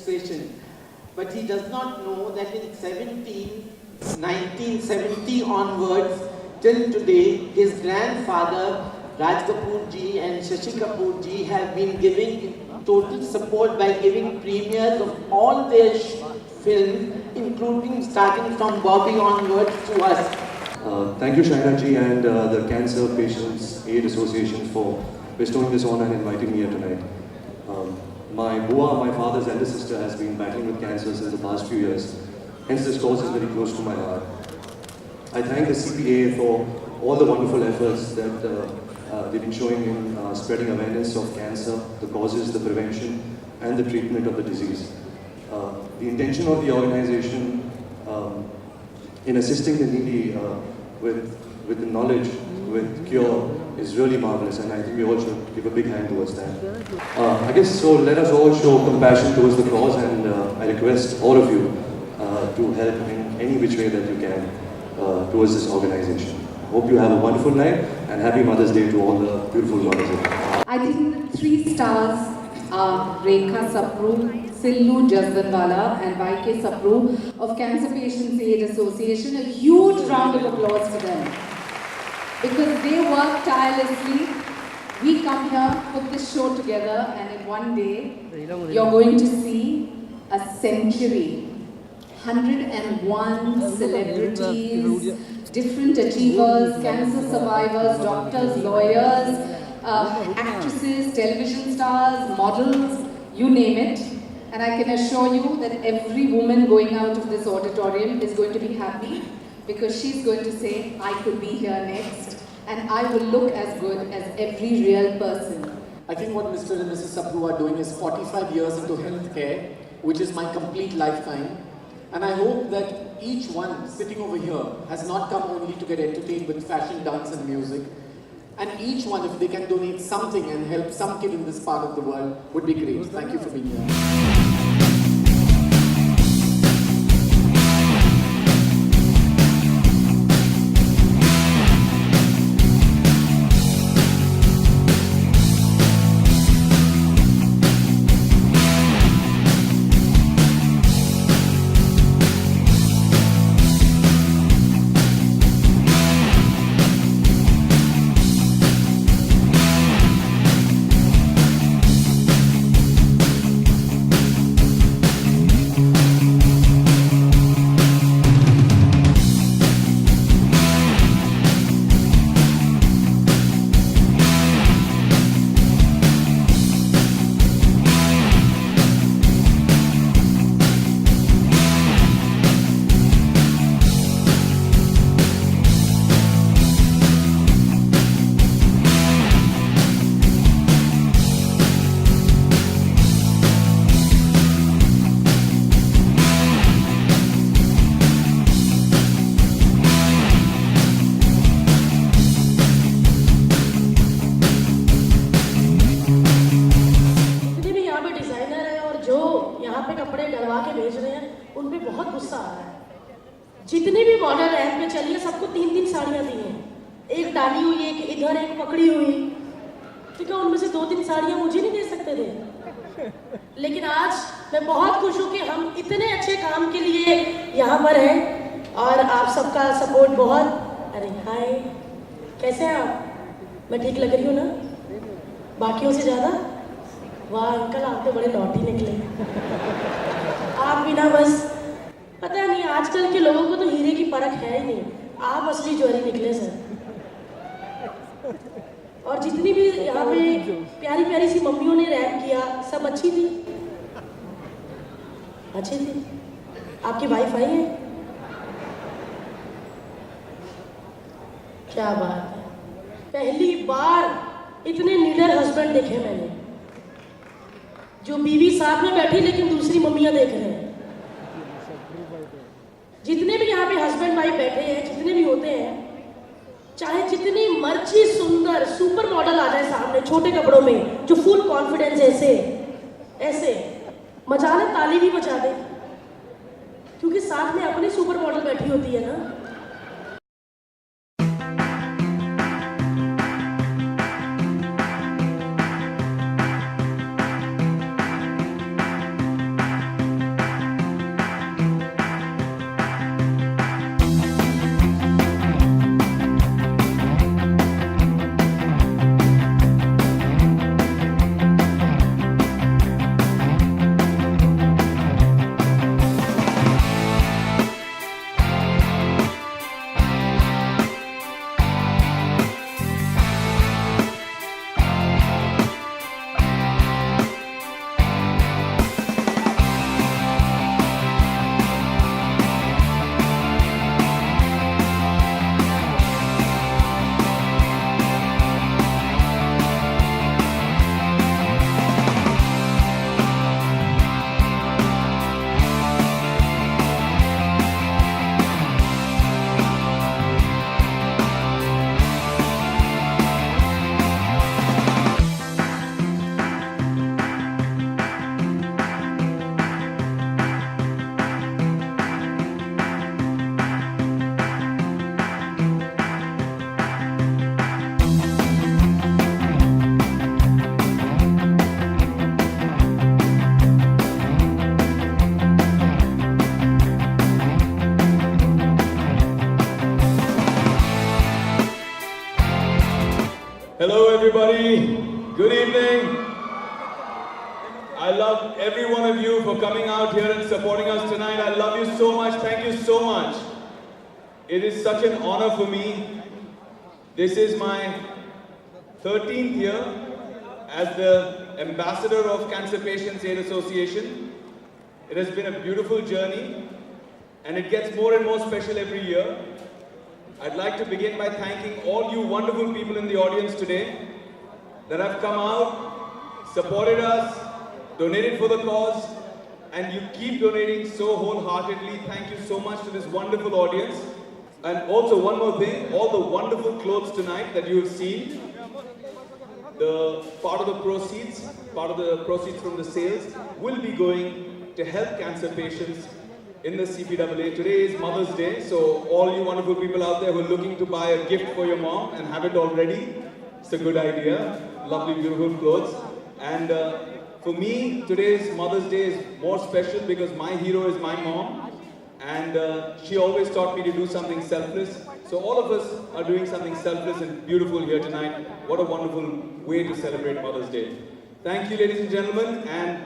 registration. But he does not know that in 1970 onwards, till today, his grandfather, Raj Kapoor ji and Shashi Kapoor ji have been giving total support by giving premieres of all their films, including starting from Bobby onwards to us. Thank you, Shaina ji, and the Cancer Patients Aid Association for bestowing this honor and inviting me here tonight. My Bua, my father's elder sister, has been battling with cancer since the past few years. Hence, this cause is very close to my heart. I thank the CPA for all the wonderful efforts that they've been showing in spreading awareness of cancer, the causes, the prevention, and the treatment of the disease. The intention of the organization in assisting the needy with the knowledge, with cure, is really marvelous, and I think we all should give a big hand towards that. I guess so. Let us all show compassion towards the cause, and I request all of you to help in any which way that you can towards this organization. Hope you have a wonderful night, and happy Mother's Day to all the beautiful mothers. I think the 3 stars are Rekha Sapru, Sillu Jazdanwala and YK Sapru of Cancer Patients Aid Association. A huge round of applause to them. Because they work tirelessly. We come here, put this show together, and in one day, you're going to see a century. 101 celebrities, different achievers, cancer survivors, doctors, lawyers, actresses, television stars, models, you name it. And I can assure you that every woman going out of this auditorium is going to be happy because she's going to say, I could be here next and I will look as good as every real person. I think what Mr. and Mrs. Sapru are doing is 45 years into healthcare, which is my complete lifetime. And I hope that each one sitting over here has not come only to get entertained with fashion, dance and music. And each one, if they can donate something and help some kid in this part of the world, would be great. Thank you for being here. जितने भी model ramp पे चलिए सबको 3-3 साड़ियाँ दी हैं, एक डाली हुई एक इधर एक पकड़ी हुई, ठीक है। उनमें से 2-3 साड़ियाँ मुझे नहीं दे सकते थे, लेकिन आज मैं बहुत खुश हूँ कि हम इतने अच्छे काम के लिए यहाँ पर हैं और आप सबका सपोर्ट बहुत। अरे हाय, कैसे हैं आप? मैं ठीक लग रही हूँ ना बाकियों से ज़्यादा? वाह अंकल, आप तो बड़े नॉटी निकले। आप भी ना बस पता नहीं, आजकल के लोगों को तो हीरे की परख है ही नहीं, आप असली ज्वेलरी निकले सर। और जितनी भी यहाँ पे प्यारी प्यारी सी मम्मियों ने रैप किया, सब अच्छी थी, अच्छी थी। आपकी वाइफ आई है? क्या बात है, पहली बार इतने नीडर हस्बैंड देखे मैंने, जो बीवी साथ में बैठी लेकिन दूसरी मम्मियाँ देख रहे हैं। जितने भी यहाँ पे हस्बैंड वाइफ बैठे हैं, जितने भी होते हैं, चाहे जितनी मर्जी सुंदर सुपर मॉडल आ जाए सामने छोटे कपड़ों में, जो फुल कॉन्फिडेंस ऐसे ऐसे मजा ले, ताली भी बजा दे, क्योंकि साथ में अपनी सुपर मॉडल बैठी होती है ना। everybody. Good evening. I love every one of you for coming out here and supporting us tonight. I love you so much. Thank you so much. It is such an honor for me. This is my 13th year as the ambassador of Cancer Patients Aid Association. It has been a beautiful journey and it gets more and more special every year. I'd like to begin by thanking all you wonderful people in the audience today that have come out, supported us, donated for the cause, and you keep donating so wholeheartedly. Thank you so much to this wonderful audience. And also one more thing, all the wonderful clothes tonight that you have seen, the part of the proceeds from the sales will be going to help cancer patients in the CPAA. Today is Mother's Day, so all you wonderful people out there who are looking to buy a gift for your mom and have it already, it's a good idea. Lovely, beautiful clothes. And for me, today's Mother's Day is more special because my hero is my mom. And she always taught me to do something selfless. So all of us are doing something selfless and beautiful here tonight. What a wonderful way to celebrate Mother's Day. Thank you, ladies and gentlemen. And